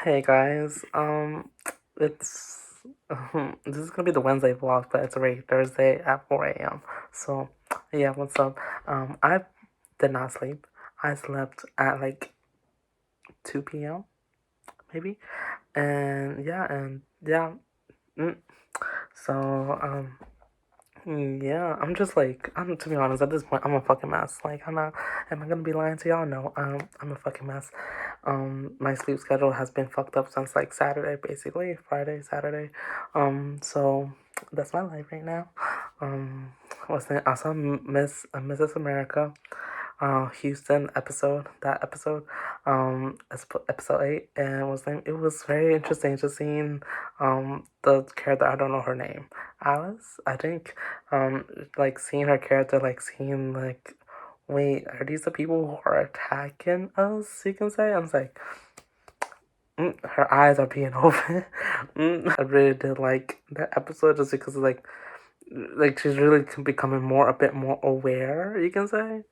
Hey guys, it's this is gonna be the Wednesday vlog, but it's already Thursday at 4 a.m. So, yeah, what's up? I did not sleep. I slept at like 2 p.m. maybe, and yeah. Mm. So, yeah, I'm just like, to be honest, at this point, I'm a fucking mess. Like, am I gonna be lying to y'all? No, I'm a fucking mess. My sleep schedule has been fucked up since like Saturday, basically, Friday, Saturday. So that's my life right now. What's the I saw Mrs. America, Houston episode, episode 8, and it was very interesting just seeing, the character, I don't know her name, Alice, I think, like seeing her character, like seeing like, wait, are these the people who are attacking us? You can say. I was like, her eyes are being open. I really did like that episode just because like she's really becoming a bit more aware. You can say.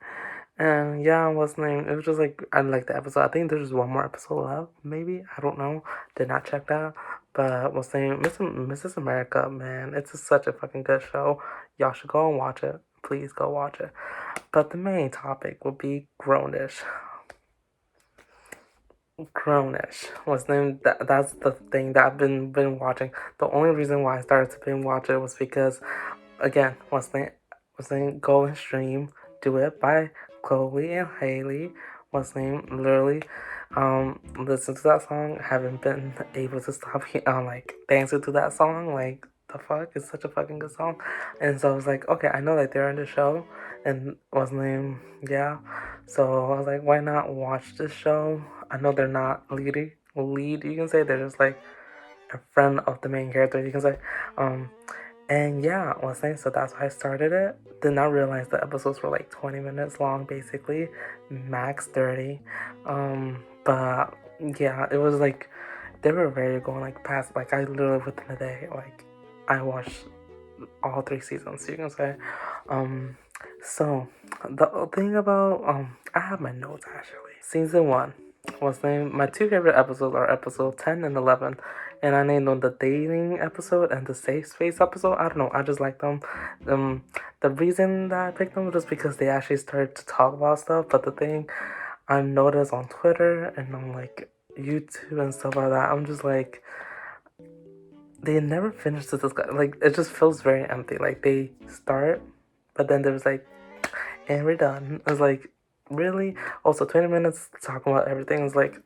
And yeah, what's the name? It was just like I like the episode. I think there's one more episode left. Maybe I don't know. Did not check that. But what's the name? Mrs. America, man, it's such a fucking good show. Y'all should go and watch it. Please go watch it. But the main topic will be grownish. Grownish was named. That's the thing that I've been watching. The only reason why I started to binge watch it was because, again, was named Go and Stream Do It by Chloe and Haley. Was named literally, listen to that song. Haven't been able to stop like dancing to that song. Like the fuck, it's such a fucking good song. And so I was like, okay, I know that they're in the show, and was named, yeah. So I was like, why not watch this show? I know they're not lead. You can say they're just like a friend of the main character. You can say, um. And yeah, I was saying, so that's why I started it. Did not realize the episodes were like 20 minutes long, basically, max 30. But yeah, it was like they were very going like past. Like I literally within a day, like I watched all 3 seasons. You can say. Um, so the thing about I have my notes actually. Season 1 was named. My two favorite episodes are episode 10 and 11, and I named them the dating episode and the safe space episode. I don't know. I just like them. Um, the reason that I picked them was just because they actually started to talk about stuff. But the thing I noticed on Twitter and on like YouTube and stuff like that, I'm just like they never finish the discussion. Like it just feels very empty. Like they start, but then there's like, and we're done. It's like really. Also, 20 minutes talking about everything is like,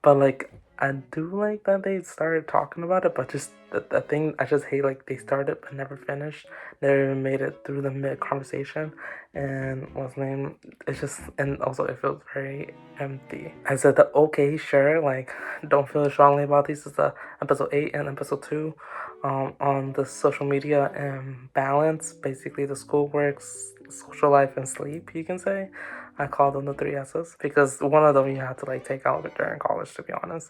but like I do like that they started talking about it, but just the thing I just hate like they started but never finished. Never even made it through the mid conversation, and what's the name? It's just, and also it feels very empty. I said the okay, sure, like don't feel strongly about these. Is the episode 8 and episode 2, on the social media and balance, basically the schoolwork, social life, and sleep. You can say. I call them the three S's because one of them you have to like take out during college. To be honest,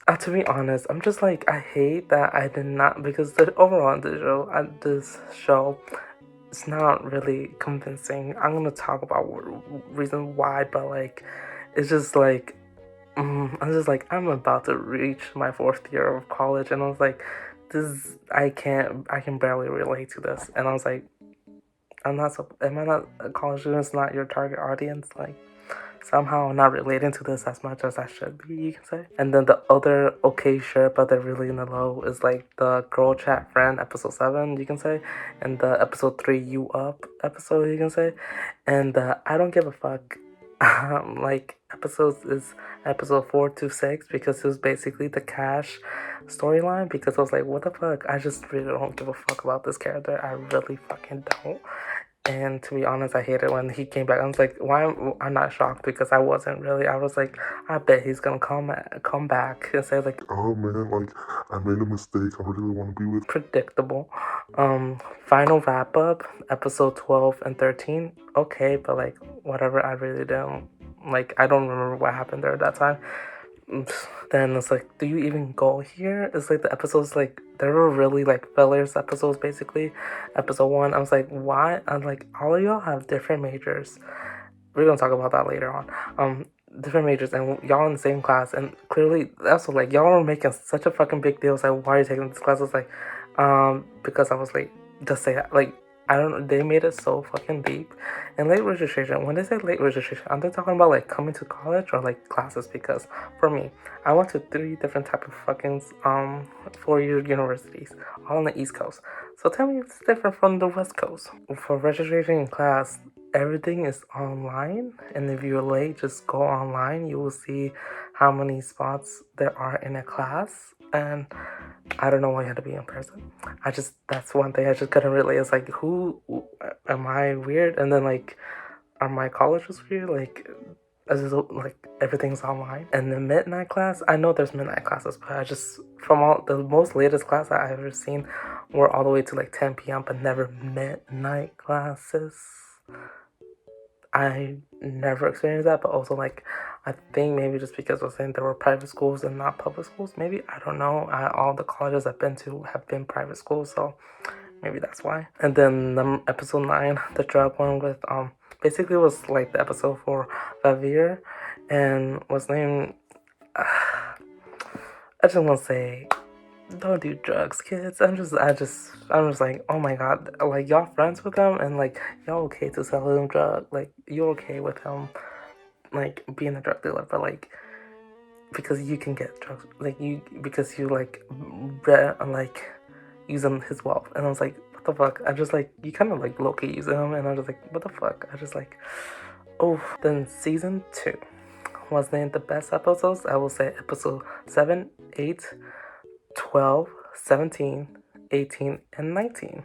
I'm just like I hate that I did not, because the overall this show, it's not really convincing. I'm gonna talk about reason why, but like it's just like, I'm just like I'm about to reach my 4th year of college, and I was like, this I can barely relate to this, and I was like, am I not a college student? It's not your target audience, like somehow I'm not relating to this as much as I should be, you can say. And then the other okay sure but they're really in the low is like the girl chat friend episode 7, you can say, and the episode 3 you up episode, you can say, and I don't give a fuck like episodes is episode 4 to 6 because it was basically the cash storyline, because I was like, what the fuck, I just really don't give a fuck about this character. I really fucking don't. And to be honest, I hated when he came back. I was like, why? I'm not shocked because I wasn't really. I was like, I bet he's gonna come back and say like, oh man, like I made a mistake. I really want to be with. Predictable. Final wrap up, episode 12 and 13. Okay, but like whatever. I really don't like. I don't remember what happened there at that time. Then it's like, do you even go here? It's like the episodes, like they were really like fillers episodes, basically. Episode 1, I was like, why? I'm like, all of y'all have different majors. We're gonna talk about that later on. different majors and y'all in the same class, and clearly also like y'all are making such a fucking big deal. It's like, why are you taking this class? It's like, because I was late. Just say that. Like, I don't know. They made it so fucking deep. And late registration. When they say late registration, are they talking about like coming to college or like classes? Because for me, I went to 3 different type of fucking 4-year universities, all on the East Coast. So tell me if it's different from the West Coast. For registration in class, everything is online, and if you're late, just go online. You will see how many spots there are in a class, and I don't know why you had to be in person. That's one thing I just couldn't relate. It's like, am I weird? And then like, are my colleges weird? Like, is this, like everything's online? And the midnight class, I know there's midnight classes, but I just, from all the most latest class that I've ever seen were all the way to like 10 p.m., but never midnight classes. I never experienced that, but also like, I think maybe just because I was saying there were private schools and not public schools, maybe, I don't know. All the colleges I've been to have been private schools, so maybe that's why. And then episode 9, the drug one with basically was like the episode for Vavir, and was named. I just want to say, don't do drugs, kids. I'm just like, oh my god, like y'all friends with them, and like y'all okay to sell him drugs, like you okay with him, like being a drug dealer, but like because you can get drugs, like because you like using his wealth, and I was like, what the fuck? I just like, you kind of like low-key using him, and I was like, what the fuck? I just like, oh. Then season 2 was named the best episodes. I will say episode 7, 8, 12, 17, 18, and 19,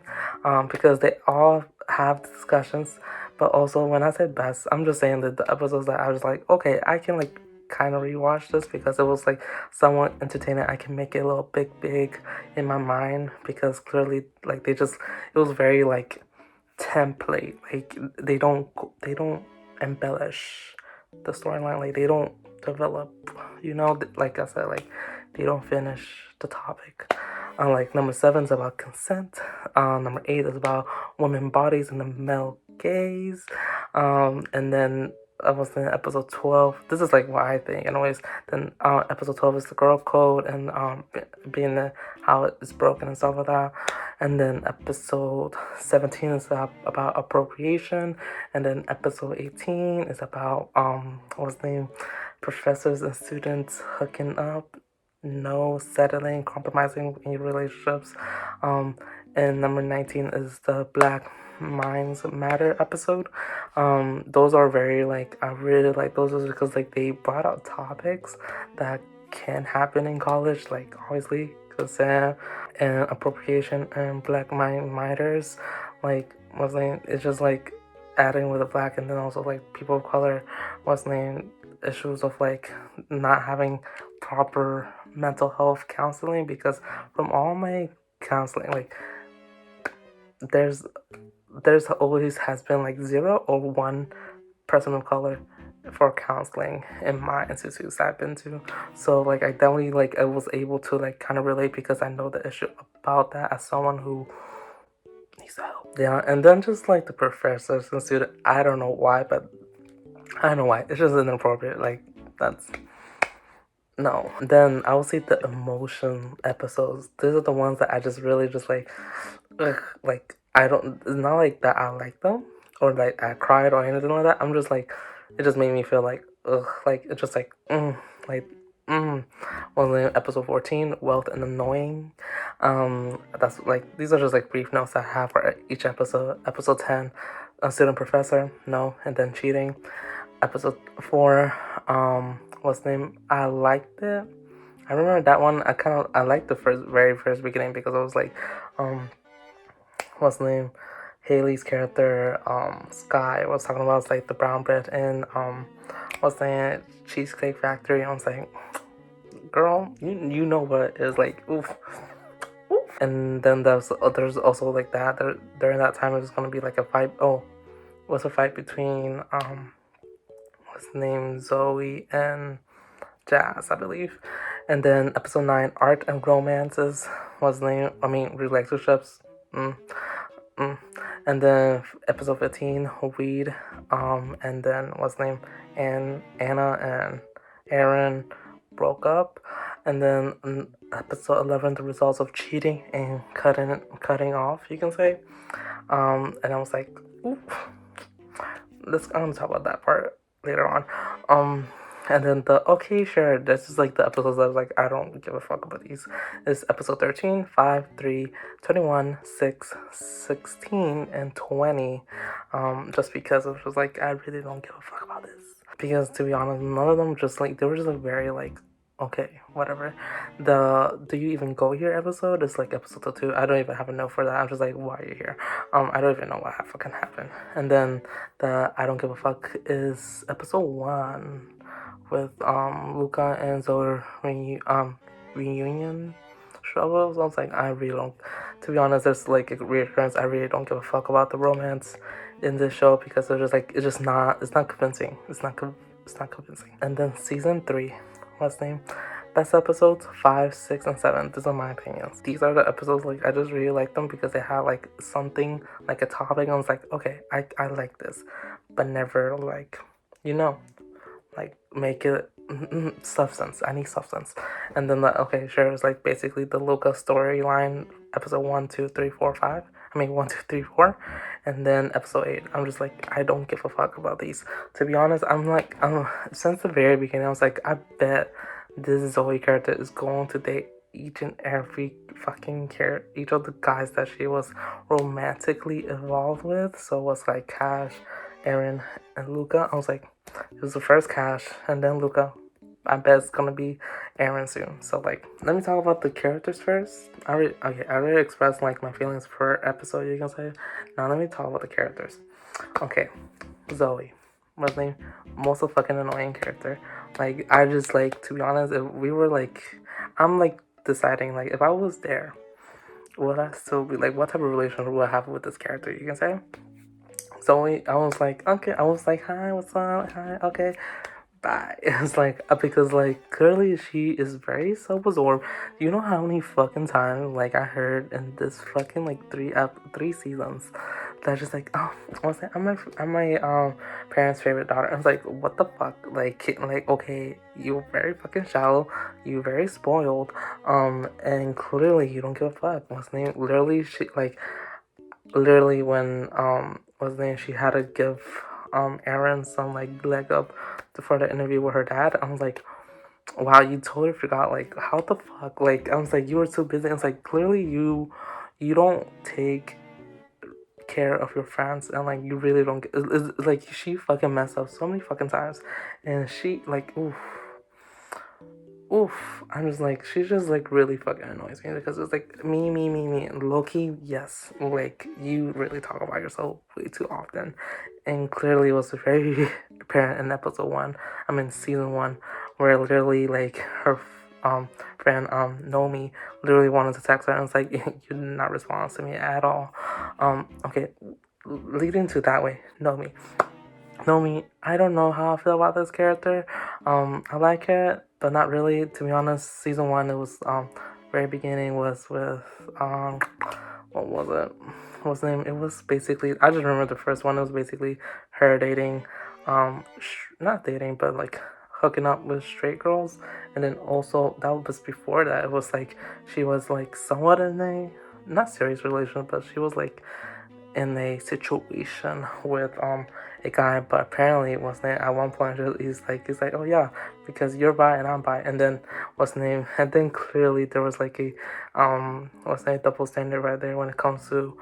because they all have discussions. But also, when I said best, I'm just saying that the episodes that I was like, okay, I can like kind of rewatch this because it was like somewhat entertaining. I can make it a little big in my mind, because clearly like it was very like template. Like they don't embellish the storyline. Like they don't develop, like I said, like they don't finish the topic. Like number 7 is about consent. Number 8 is about women bodies and the male gaze. And then I was in episode 12. This is like what I think, anyways. Then episode 12 is the girl code, and being how it is broken and stuff like that. And then episode 17 is about appropriation. And then episode 18 is about what's the name? Professors and students hooking up, no settling, compromising in your relationships. And number 19 is the Black Minds Matter episode. Those are very like, I really like those because like they brought out topics that can happen in college, like obviously consent and appropriation and Black Minders. Like what's name? It's just like adding with the black, and then also like people of color. What's name? Issues of like not having proper mental health counseling, because from all my counseling, like there's always has been like 0 or 1 person of color for counseling in my institutes I've been to. So like I definitely like I was able to like kind of relate, because I know the issue about that as someone who needs help. Yeah, and then just like the professors and students, I don't know why, but I don't know why. It's just inappropriate. Like that's no. Then I will say the emotion episodes. These are the ones that I just really just like, ugh, like I don't. It's not like that I like them or like I cried or anything like that. I'm just like, it just made me feel like ugh, like it's just like like Well, in episode 14, wealth and annoying. That's like these are just like brief notes I have for each episode. Episode 10, a student professor, no, and then cheating. Episode 4, what's the name? I liked it. I remember that one. I liked the very first beginning, because I was like, what's the name? Haley's character, Sky, was talking about like the brown bread and what's the name? Cheesecake Factory. I was like, girl, you know what it is, like, oof. And then there's also like that during that time it was gonna be like a fight. Oh, was a fight between what's the name, Zoe and Jazz, I believe. And then episode 9, art and romances, was the name. I mean relationships. And then episode 15, weed. And then what's the name? And Anna and Aaron broke up. And then episode 11, the results of cheating and cutting off, you can say. And I was like, ooh, I'm gonna talk about that part later on. And then okay, sure, this is like the episodes that I was like, I don't give a fuck about these. Is episode 13, 5, 3, 21, 6, 16, and 20. Just because it was just like, I really don't give a fuck about this. Because to be honest, none of them just like, they were just like very like, okay, whatever. The do you even go here episode is like episode 2. I don't even have a note for that. I'm just like, why are you here? I don't even know what fucking happened. And then the I don't give a fuck is episode 1 with Luca and Zoe reunion struggles. I was like, I really don't. To be honest, there's like a reoccurrence. I really don't give a fuck about the romance in this show because it's just like it's not convincing. It's not convincing. And then season 3, what's the name? Best episodes 5, 6, and 7. These are my opinions. These are the episodes like I just really like them because they have like something like a topic. I was like, okay, I like this, but never like like make it substance. I need substance. And then okay, sure, it's like basically the Luca storyline, episode 1, 2, 3, 4, 5. I mean 1, 2, 3, 4, and then episode 8. I'm just like, I don't give a fuck about these. To be honest, I'm like, since the very beginning, I was like, I bet this Zoe character is going to date each and every fucking each of the guys that she was romantically involved with. So it was like Cash, Aaron, and Luca. I was like, it was the first Cash, and then Luca. I bet it's gonna be Aaron soon. So like, let me talk about the characters first. I already expressed like my feelings per episode, you can say. Now let me talk about the characters. Okay, Zoe. What's name? Most fucking annoying character. Like, I just like, to be honest, if we were like, I'm like deciding like if I was there, would I still be like, what type of relationship would I have with this character? You can say. Zoe, I was like, okay, I was like, hi, what's up? Hi, okay, bye. It's like, because like clearly she is very self-absorbed. You know how many fucking times like I heard in this fucking like three seasons that just like, oh, I was like, I'm my parents' favorite daughter. I was like, what the fuck? Like okay, you're very fucking shallow, you're very spoiled, and clearly you don't give a fuck. What's the name? Literally when what's the name? She had to give Aaron some like leg up for the interview with her dad. I was like, wow, you totally forgot. Like, how the fuck? Like, I was like, you were so busy. I was like, clearly you don't take care of your friends, and like you really don't. It's like she fucking messed up so many fucking times, and she like oof. I'm just like, she just like really fucking annoys me because it's like me. And Loki, yes, like you really talk about yourself way too often, and clearly it was very apparent in episode 1. I mean season 1, where literally like her friend Nomi literally wanted to text her and it's like you did not respond to me at all. Okay, leading to that way, Nomi, I don't know how I feel about this character. I like it, but not really. To be honest, season 1, it was very beginning was with what was it? What's the name? It was basically, I just remember the first one. It was basically her dating, not dating, but like hooking up with straight girls, and then also that was before that. It was like she was like somewhat in a not serious relationship, but she was like in a situation with a guy, but apparently what's name at one point he's like, oh yeah, because you're bi and I'm bi, and then what's name, and then clearly there was like a what's name double standard right there when it comes to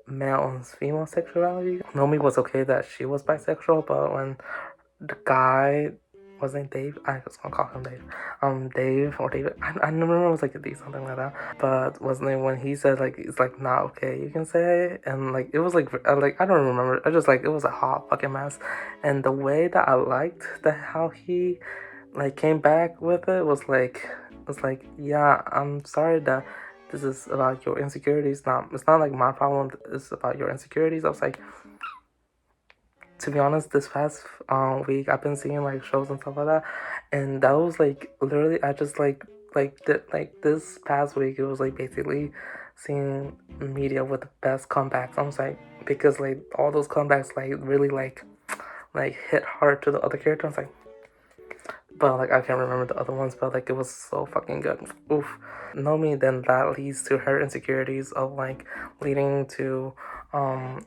male and female sexuality. Nomi was okay that she was bisexual, but when the guy wasn't Dave. I was gonna call him Dave. Dave or David. I remember it was like a D something like that. But wasn't it when he said like it's like not okay? You can say, and like it was like I don't remember. I just like it was a hot fucking mess, and the way that I liked that how he like came back with it was like yeah, I'm sorry that this is about your insecurities. It's not like my problem. It's about your insecurities. I was like, to be honest, this past week I've been seeing like shows and stuff like that, and that was like literally I just like this past week it was like basically seeing media with the best comebacks. I'm just like, because like all those comebacks like really like hit hard to the other characters. Like, but like I can't remember the other ones, but like it was so fucking good. Oof. Nomi, then that leads to her insecurities of like leading to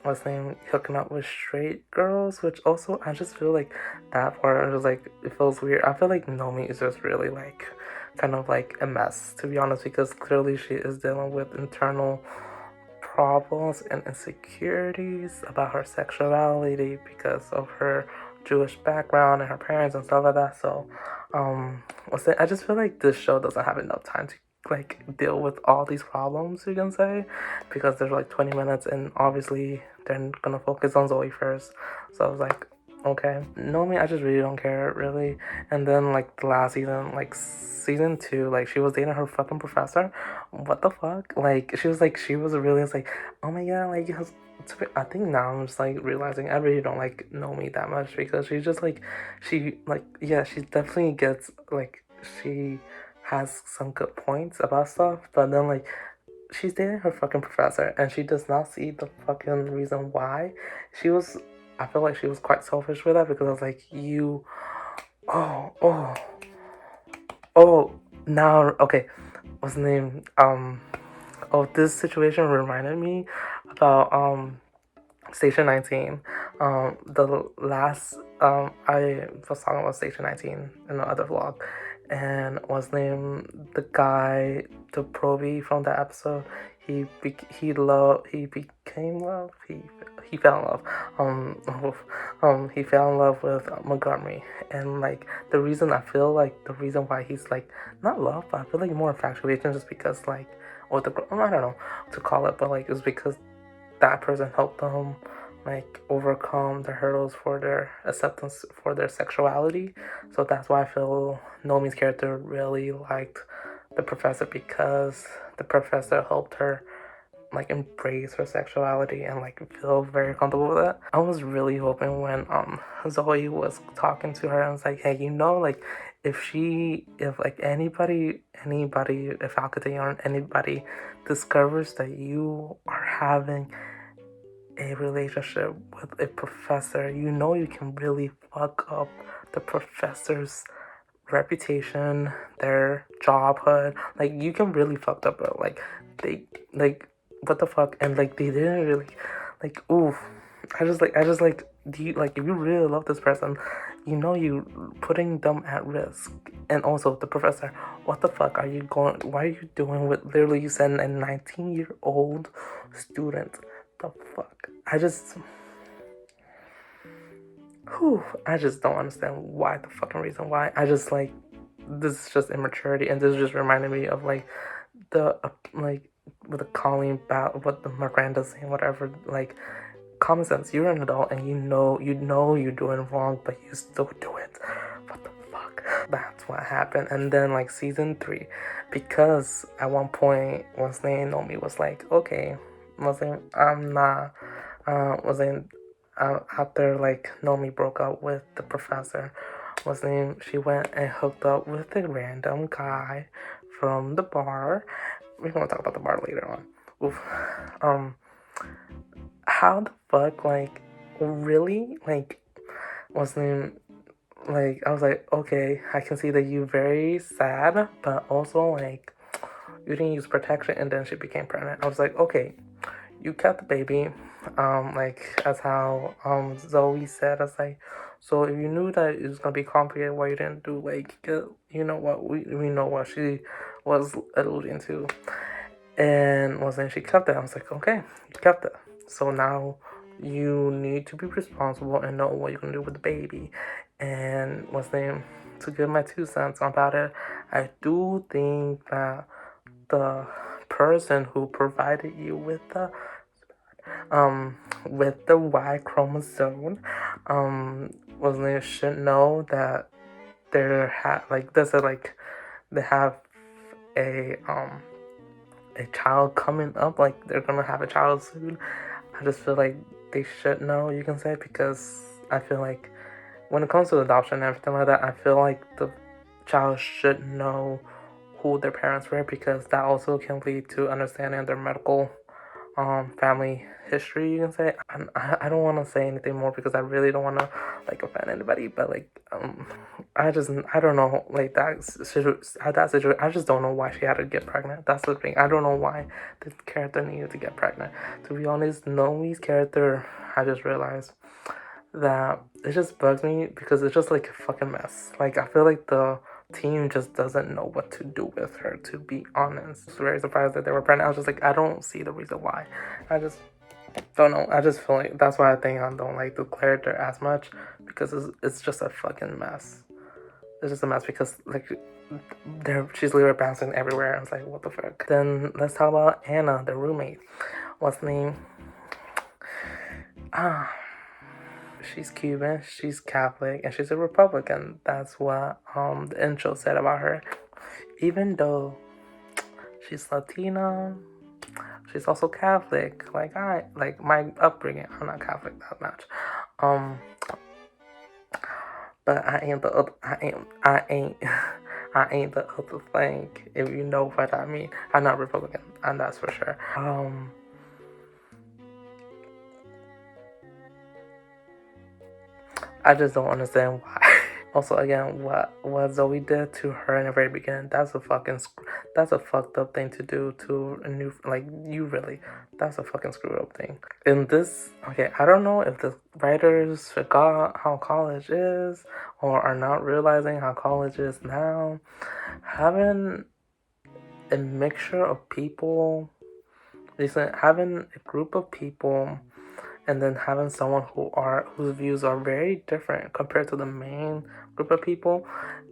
what's the name, hooking up with straight girls, which also I just feel like that part was like, it feels weird. I feel like Nomi is just really like kind of like a mess, to be honest, because clearly she is dealing with internal problems and insecurities about her sexuality because of her Jewish background and her parents and stuff like that. So, I just feel like this show doesn't have enough time to like deal with all these problems, you can say, because there's like 20 minutes, and obviously they're gonna focus on Zoe first. So I was like, okay, no, me, I just really don't care, really. And then like the last season, like season 2, like she was dating her fucking professor. What the fuck? Like she was really like, oh my god, like I think now I'm just like realizing I really don't like Nomi that much, because she's just like, she like, yeah, she definitely gets like, she has some good points about stuff, but then like she's dating her fucking professor and she does not see the fucking reason why. She was, I feel like she was quite selfish with that, because I was like, you, oh, oh, oh, now, okay, what's the name? Oh, this situation reminded me about, Station 19. The last, I was talking about Station 19 in the other vlog, and what's name, the guy, the Proby from that episode, he became love, he fell in love, he fell in love with Montgomery, and like the reason, I feel like the reason why he's like, not love, but I feel like more infatuation, just because like, or the, I don't know to call it, but like it's because that person helped them like overcome the hurdles for their acceptance for their sexuality. So that's why I feel Nomi's character really liked the professor, because the professor helped her like embrace her sexuality and like feel very comfortable with it. I was really hoping when Zoe was talking to her and was like, hey, like if like anybody, if Alcatraz or anybody discovers that you are having a relationship with a professor, you can really fuck up the professor's reputation, their jobhood. Like you can really fuck up, bro. Like they, like, what the fuck? And like they didn't really, like, oof. I just like, do you like, if you really love this person, you putting them at risk. And also the professor, what the fuck are you going, why are you doing with, literally you send a 19-year-old student? The fuck? I just don't understand why, the fucking reason why. I just like, this is just immaturity, and this just reminded me of like the like with the Colleen about what the Miranda's saying, whatever. Like, common sense. You're an adult and you're doing wrong, but you still do it. What the fuck? That's what happened. And then like season 3, because at one point once Naomi was like, okay, wasn't I'm not wasn't after like Nomi broke up with the professor, she went and hooked up with a random guy from the bar. We're gonna talk about the bar later on. Oof. How the fuck, like, really, like, what's the name? Like, I was like, okay, I can see that you very sad, but also like you didn't use protection, and then she became pregnant. I was like, okay, you kept the baby, like as how Zoe said. I was like, so if you knew that it was gonna be complicated, why you didn't do like, what we know what she was alluding to, and wasn't she kept it? I was like, okay, you kept it. So now you need to be responsible and know what you're gonna do with the baby. And to give my 2 cents about it, I do think that the person who provided you with the Y chromosome should know that they have a a child coming up, like they're gonna have a child soon. I just feel like they should know, you can say, because I feel like when it comes to adoption and everything like that, I feel like the child should know who their parents were, because that also can lead to understanding their medical family history, you can say. I don't want to say anything more because I really don't want to like offend anybody, but like I don't know, like that situation. I just don't know why she had to get pregnant. That's the thing. I don't know why this character needed to get pregnant. To be honest, Nomi's character, I just realized that it just bugs me because it's just like a fucking mess. Like I feel like the team just doesn't know what to do with her, to be honest. I was very surprised that they were pregnant. I was just like, I don't see the reason why. I just don't know. I just feel like that's why I think I don't like the character as much, because it's just a fucking mess. It's just a mess because like she's literally bouncing everywhere. I was like, what the fuck? Then let's talk about Anna, the roommate. What's the name? She's Cuban, she's Catholic, and she's a Republican. That's what the intro said about her. Even though she's Latina, she's also Catholic. Like my upbringing, I'm not Catholic that much. But I ain't the other. I ain't. I ain't the other thing. If you know what I mean, I'm not Republican, and that's for sure. I just don't understand why. Also, again, what Zoe did to her in the very beginning, that's a fucked up thing to do to a new, like, you really, that's a fucking screwed up thing. In this, okay, I don't know if the writers forgot how college is or are not realizing how college is now. Having a mixture of people, having a group of people, and then having someone whose views are very different compared to the main group of people,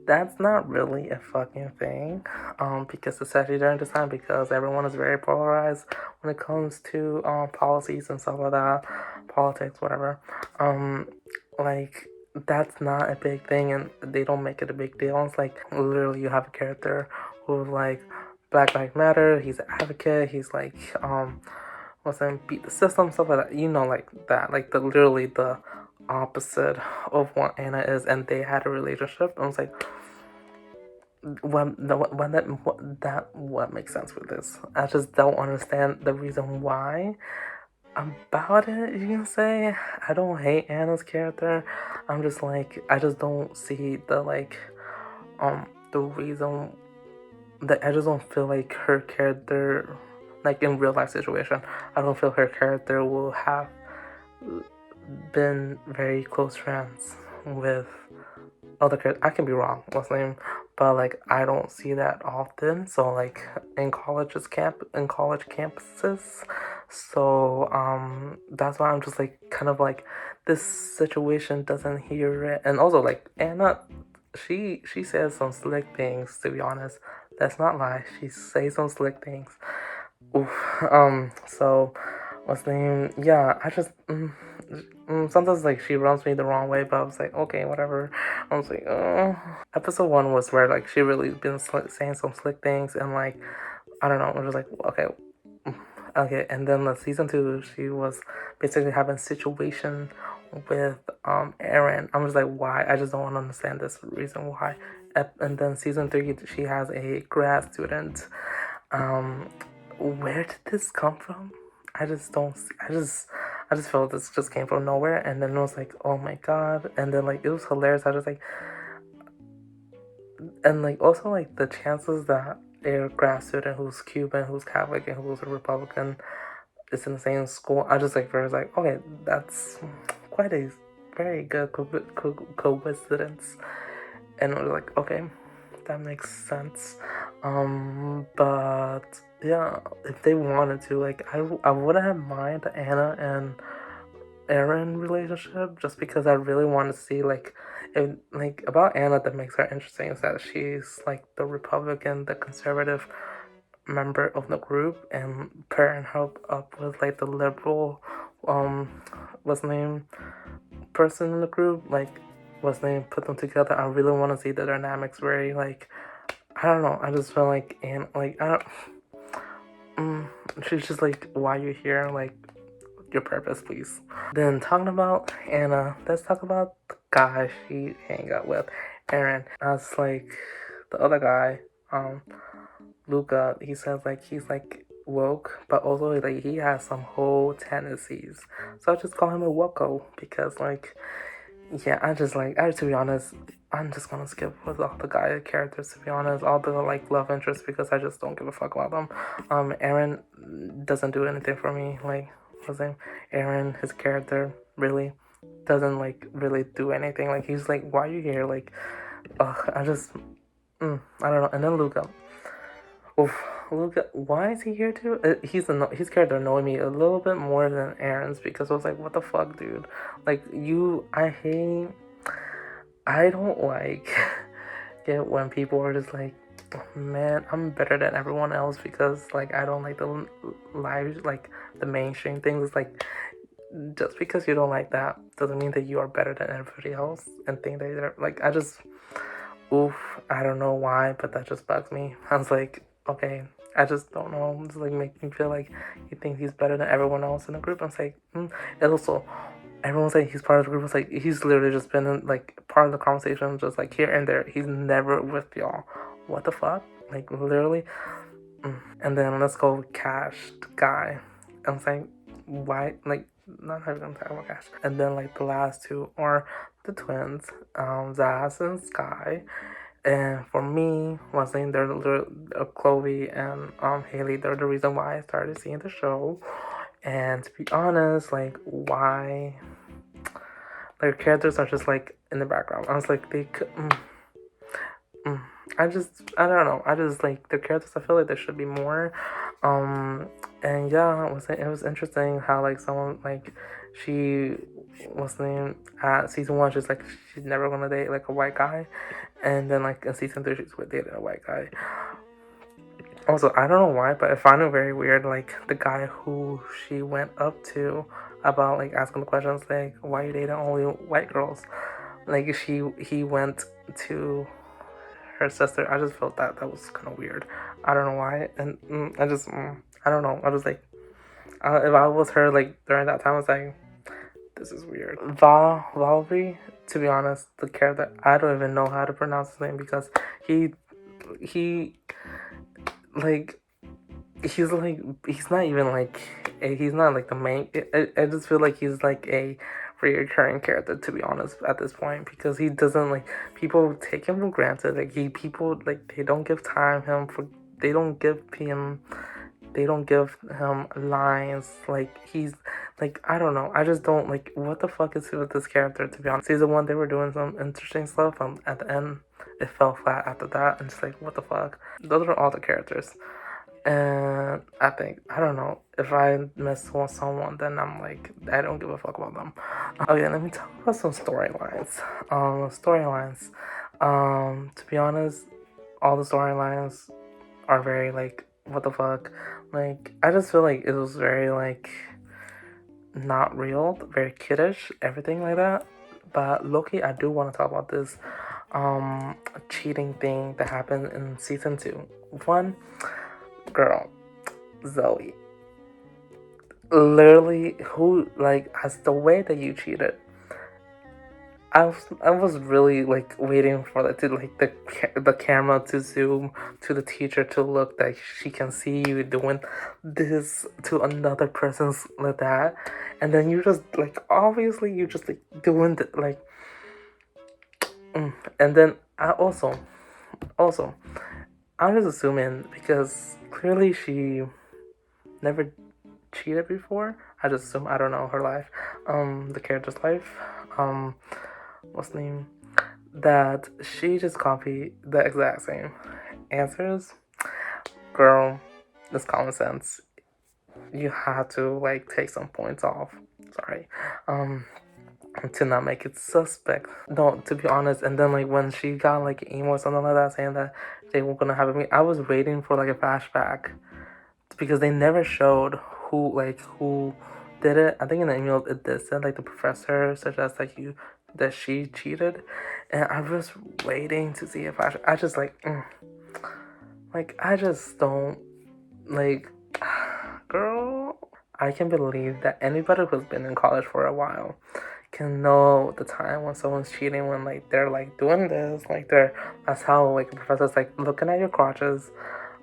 that's not really a fucking thing. Because especially during this time, because everyone is very polarized when it comes to policies and stuff like that, politics, whatever. Like that's not a big thing, and they don't make it a big deal. It's like literally you have a character who's like Black Lives Matter. He's an advocate. He's like wasn't beat the system, stuff like that. You know, like that. Like literally the opposite of what Anna is, and they had a relationship. I was like, what makes sense with this? I just don't understand the reason why about it. You can say I don't hate Anna's character. I'm just like I just don't see the the reason that I just don't feel like her character, like in real life situation, I don't feel her character will have been very close friends with other characters. I can be wrong, what's the name? But like I don't see that often. So like in college campuses. So that's why I'm just like kind of like this situation doesn't hear it. And also like Anna, she says some slick things, to be honest. Let's not lie. She says some slick things. Oof. So what's the name? Yeah, I just sometimes like she rubs me the wrong way, but I was like, okay, whatever. I was like, oh. Episode 1 was where like she really been saying some slick things, and like I don't know, I was like, okay. And then the season 2, she was basically having a situation with Aaron. I'm just like, why? I just don't understand this reason why. And then season 3, she has a grad student. Where did this come from? I just don't. I just felt this just came from nowhere, and then it was like, oh my god, and then like it was hilarious. I just like, and like also like the chances that a grad student who's Cuban, who's Catholic, and who's a Republican is in the same school. I just like was like, okay, that's quite a very good coincidence, and I was like, okay, that makes sense. But yeah, if they wanted to, like, I wouldn't have mind the Anna and Aaron relationship, just because I really want to see like if like about Anna that makes her interesting is that she's like the Republican, the conservative member of the group, and pairing her up with like the liberal what's the name person in the group, like what's the name, put them together. I really want to see the dynamics very like I don't know. I just feel like and like I don't. She's just like, why you here? Like your purpose, please. Then talking about Anna, let's talk about the guy she hang out with, Aaron. That's like the other guy. Luca, he says like he's like woke, but also like he has some whole tendencies. So I just call him a woko because like yeah, to be honest, I'm just gonna skip with all the guy characters to be honest, all the like love interests because I just don't give a fuck about them. Aaron doesn't do anything for me. Like what's his name? Aaron, his character really doesn't like really do anything. Like he's like, why are you here? Like, ugh, I don't know. And then Luca. Oof, Luca, why is he here too? His character annoyed me a little bit more than Aaron's because I was like, what the fuck, dude? Like I don't like it when people are just like, "Oh, man, I'm better than everyone else because like I don't like the live like the mainstream things. It's like just because you don't like that doesn't mean that you are better than everybody else and think that you're like oof, I don't know why, but that just bugs me. I was like, okay, I just don't know. It's like making me feel like he thinks he's better than everyone else in the group. I'm like, And also, everyone's like he's part of the group. It's like he's literally just been in, like part of the conversation, just like here and there. He's never with y'all. What the fuck? Like literally. And then let's go Cash guy. I'm saying why like not even gonna talk about Cash. And then like the last two are the twins, Zaz and Sky. And for me, was saying they're Chloe and Haley. They're the reason why I started seeing the show. And to be honest, like why their characters are just like in the background. I was like they could. I don't know. I just like their characters. I feel like there should be more. And yeah, it was interesting how like someone like she was named at season one. She's like she's never gonna date like a white guy, and then like in season three she's with dating a white guy. Also, I don't know why, but I find it very weird. Like the guy who she went up to about like asking the questions like why you dating only white girls. Like he went to her sister. I just felt that was kind of weird. I don't know why, and I don't know. I was like, if I was her like during that time, I was like, this is weird. Valvi, to be honest, the character I don't even know how to pronounce his name because he like he's not even like he's not like the main. I just feel like he's like a reoccurring character to be honest at this point because he doesn't like people take him for granted. Like people like they don't give time him for they don't give him they don't give him lines. Like he's like I don't know. I just don't like what the fuck is with this character to be honest. Season one they were doing some interesting stuff. At the end it fell flat after that and just like what the fuck. Those are all the characters. And I think I don't know if I miss someone, then I'm like I don't give a fuck about them. Okay, let me talk about some storylines. Storylines. To be honest, all the storylines are very like what the fuck. Like I just feel like it was very like not real, very kiddish, everything like that. But Loki, I do want to talk about this cheating thing that happened in season 2. One girl, Zoe. Literally, who like as the way that you cheated. I was really like waiting for the camera to zoom to the teacher to look that she can see you doing this to another person's like that, and then you just like obviously you just like doing the like, and then I also I'm just assuming because clearly she never cheated before. I just assume I don't know her life, the character's life, what's the name? That she just copied the exact same answers. Girl, this common sense. You have to like take some points off. Sorry, to not make it suspect. No, to be honest. And then like when she got like emo or something like that, saying that they were gonna have a meet, I was waiting for like a flashback because they never showed who did it. I think in the email it did said like the professor suggests like you that she cheated, and I was waiting to see if I just like I just don't like girl. I can believe that anybody who's been in college for a while can know the time when someone's cheating when like they're like doing this like that's how like the professor's like looking at your crotches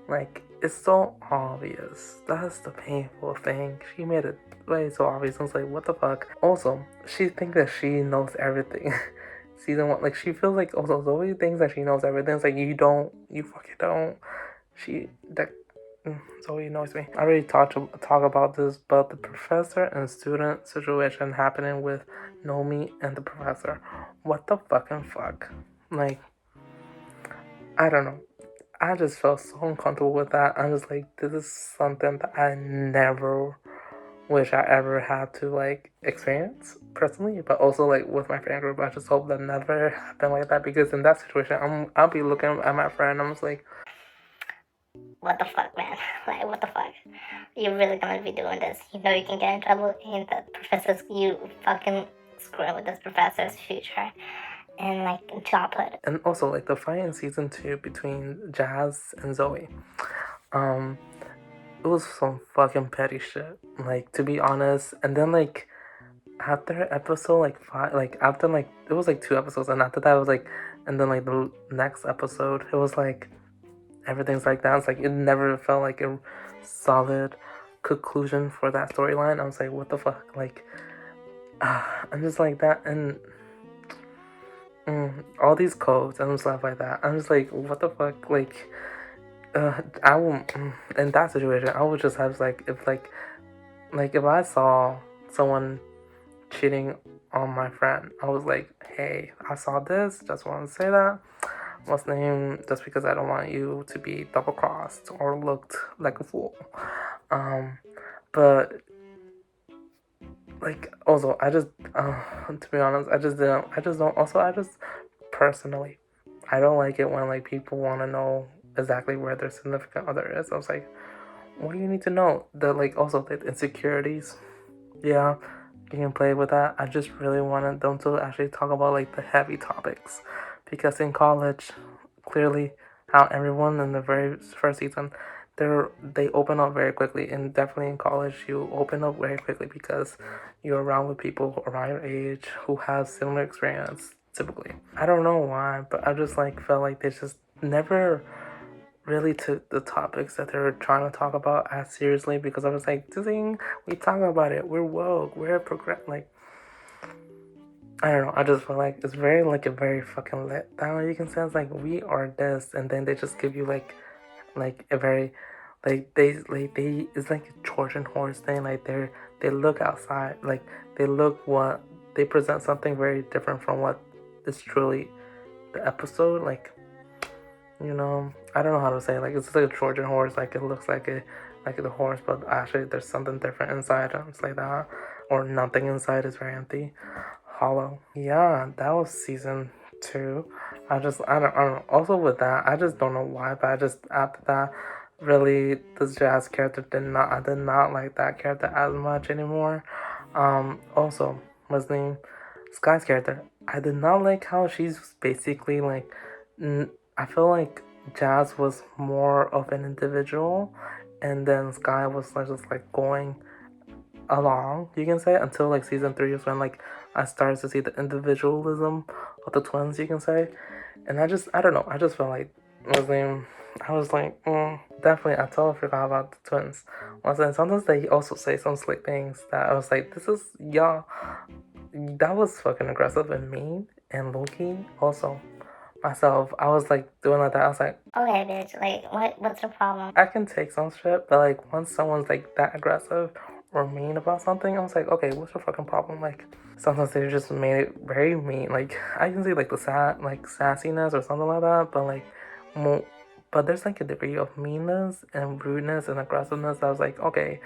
Like, it's so obvious. That's the painful thing. She made it way so obvious. I was like, what the fuck? Also, she thinks that she knows everything. Season 1, like, she feels like also Zoe thinks that she knows everything. It's like, you fucking don't. That Zoe annoys me. I already talk about this, but the professor and student situation happening with Nomi and the professor. What the fucking fuck? Like, I don't know. I just felt so uncomfortable with that. I'm just like, this is something that I never wish I ever had to like experience personally, but also like with my friend group. I just hope that never happened like that, because in that situation, I'll be looking at my friend. I'm just like, what the fuck, man? Like, what the fuck? You're really gonna be doing this? You know you can get in trouble, and the professors, you fucking screwing with this professor's future and like childhood. and also like the fight in season 2 between Jazz and Zoe. Um, it was some fucking petty shit. Like, to be honest, and then like after episode like 5, like after like it was like 2 episodes, and after that it was like, and then like the next episode it was like everything's like that. It's like it never felt like a solid conclusion for that storyline. I was like, what the fuck? Like, I'm just like that, and all these codes and stuff like that. I'm just like, what the fuck? Like, I won't in that situation. I would just have like if I saw someone cheating on my friend, I was like, hey, I saw this. Just want to say that. What's the name? Just because I don't want you to be double crossed or looked like a fool. But like also, I just to be honest, I just didn't. I just don't. Also, I just personally, I don't like it when like people want to know exactly where their significant other is. I was like, what do you need to know? The like also the insecurities. Yeah, you can play with that. I just really wanted them to actually talk about like the heavy topics, because in college, clearly, how everyone in the very first season, they open up very quickly, and definitely in college you open up very quickly because you're around with people around your age who have similar experience. Typically, I don't know why, but I just like felt like they just never really took the topics that they were trying to talk about as seriously, because I was like, dang, we talk about it. We're woke. We're progress. Like, I don't know. I just feel like it's very like a very fucking let down. You can say it's like we are this, and then they just give you like a very they it's like a Trojan horse thing. Like they look outside. Like they look what they present something very different from what is truly the episode. Like, I don't know how to say it. Like, it's like a Trojan horse. Like, it looks like the horse, but actually there's something different inside. It's like that, or nothing inside is very empty, hollow. Yeah, that was season 2. I don't know. Also with that, I just don't know why, but I just after that, really, this Jazz character I did not like that character as much anymore. Also, what's name? Sky's character. I did not like how she's basically like. I feel like Jazz was more of an individual, and then Sky was like just like going along, you can say, until like season 3 is when like I started to see the individualism of the twins, you can say. And I don't know, I just felt like was name. I was like, definitely, I totally forgot about the twins. Sometimes they also say some slick things that I was like, this is y'all. That was fucking aggressive and mean and low-key. Also, myself, I was like doing like that. I was like, Okay, bitch. Like, what's the problem? I can take some shit, but like once someone's like that aggressive or mean about something, I was like, okay, what's your fucking problem? Like sometimes they just made it very mean. Like I can see like the sassiness or something like that, but like more. But there's like a degree of meanness and rudeness and aggressiveness. I was like, okay,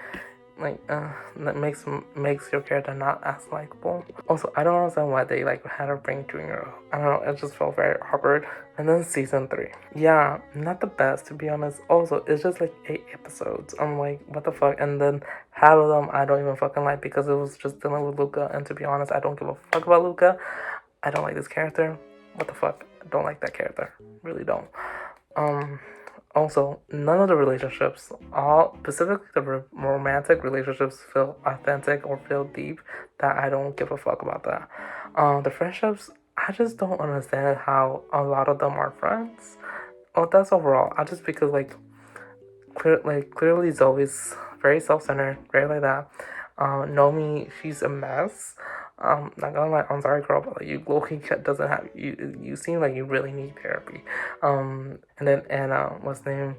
like that makes your character not as likable. Also, I don't understand why they like had her bring Junior up. I don't know, it just felt very awkward. And then season 3, yeah, not the best to be honest. Also, it's just like 8 episodes. I'm like, what the fuck? And then half of them I don't even fucking like, because it was just dealing with Luca, and to be honest, I don't give a fuck about Luca. I don't like this character. What the fuck? I don't like that character. Really don't. Um, Also, none of the relationships, all specifically the romantic relationships, feel authentic or feel deep. That I don't give a fuck about that. The friendships, I just don't understand how a lot of them are friends. Oh, that's overall. I just because like clearly Zoe's very self-centered, very like that. Nomi, she's a mess. Not gonna lie, I'm sorry, girl, but like, you low-key doesn't have you. You seem like you really need therapy. And then Anna, what's name?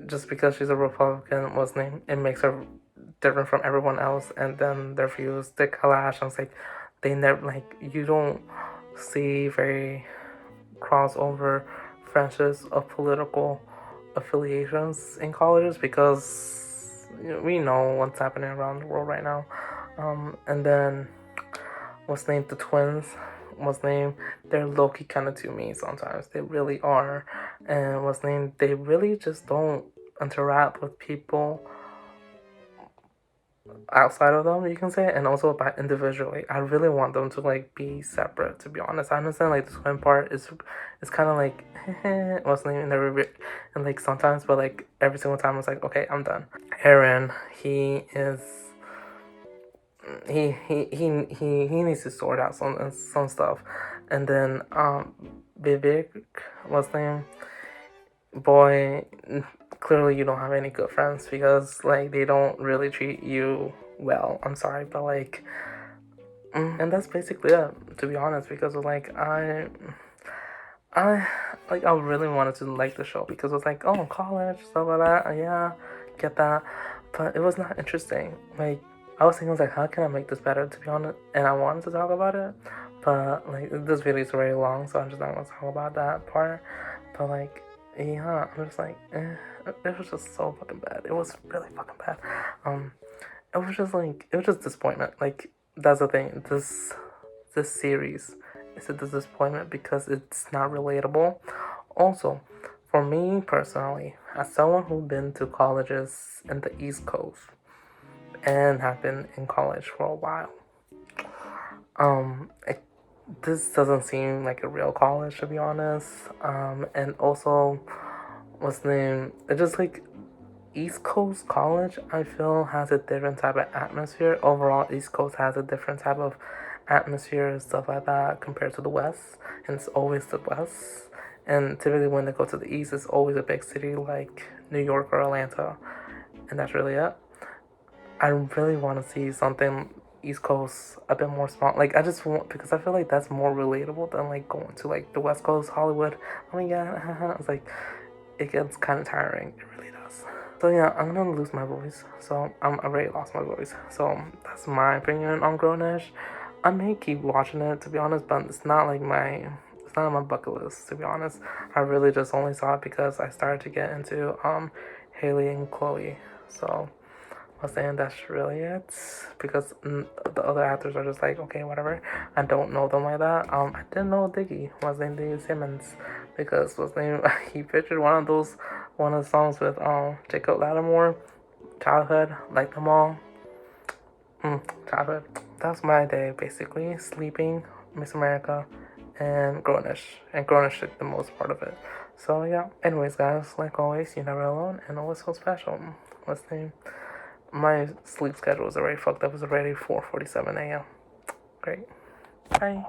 Just because she's a Republican, what's name? It makes her different from everyone else. And then their views, the clash. I was like, they never like you don't see very crossover friendships of political affiliations in colleges because we know what's happening around the world right now. And then what's named the twins? What's named they're low key kind of to me sometimes. They really are, and what's named they really just don't interact with people outside of them, you can say, and also by individually. I really want them to like be separate. To be honest, I understand like the twin part is kind of like what's the name in the review, and like sometimes, but like every single time, it's like okay, I'm done. Aaron, he is. He needs to sort out some stuff, and then Vivek, what's the name? Boy, clearly you don't have any good friends because like they don't really treat you well. I'm sorry, but like, and that's basically it. To be honest, because like I like I really wanted to like the show because it was like oh college stuff like that. Yeah, get that, but it was not interesting. Like I was thinking, I was like, how can I make this better? To be honest, and I wanted to talk about it, but like this video is very long, so I'm just not gonna talk about that part. But like, yeah, I'm just like, it was just so fucking bad. It was really fucking bad. It was just like, it was just disappointment. Like that's the thing. This series is a disappointment because it's not relatable. Also, for me personally, as someone who's been to colleges in the East Coast and have been in college for a while, this doesn't seem like a real college to be honest. And also, what's the name? It just like East Coast college, I feel, has a different type of atmosphere. Overall, East Coast has a different type of atmosphere and stuff like that compared to the West, and it's always the West. And typically, when they go to the East, it's always a big city like New York or Atlanta, and that's really it. I really want to see something East Coast a bit more small. Like I just want because I feel like that's more relatable than like going to like the West Coast Hollywood. Oh my god, it's like it gets kind of tiring. It really does. So yeah, I'm gonna lose my voice. So I already lost my voice. So that's my opinion on Grownish. I may keep watching it to be honest, but it's not like it's not on my bucket list to be honest. I really just only saw it because I started to get into Haley and Chloe. So I was saying that's really it because the other actors are just like okay whatever. I don't know them like that. I didn't know Diggy was named Diggy Simmons because was named he featured one of the songs with Jacob Lattimore, Childhood, like them all. Childhood. That's my day basically. Sleeping, Miss America, and Grownish. And Grownish took the most part of it. So yeah. Anyways, guys, like always, you're never alone, and always so special. What's the name? My sleep schedule is already fucked up. It's already 4:47 a.m. Great. Bye.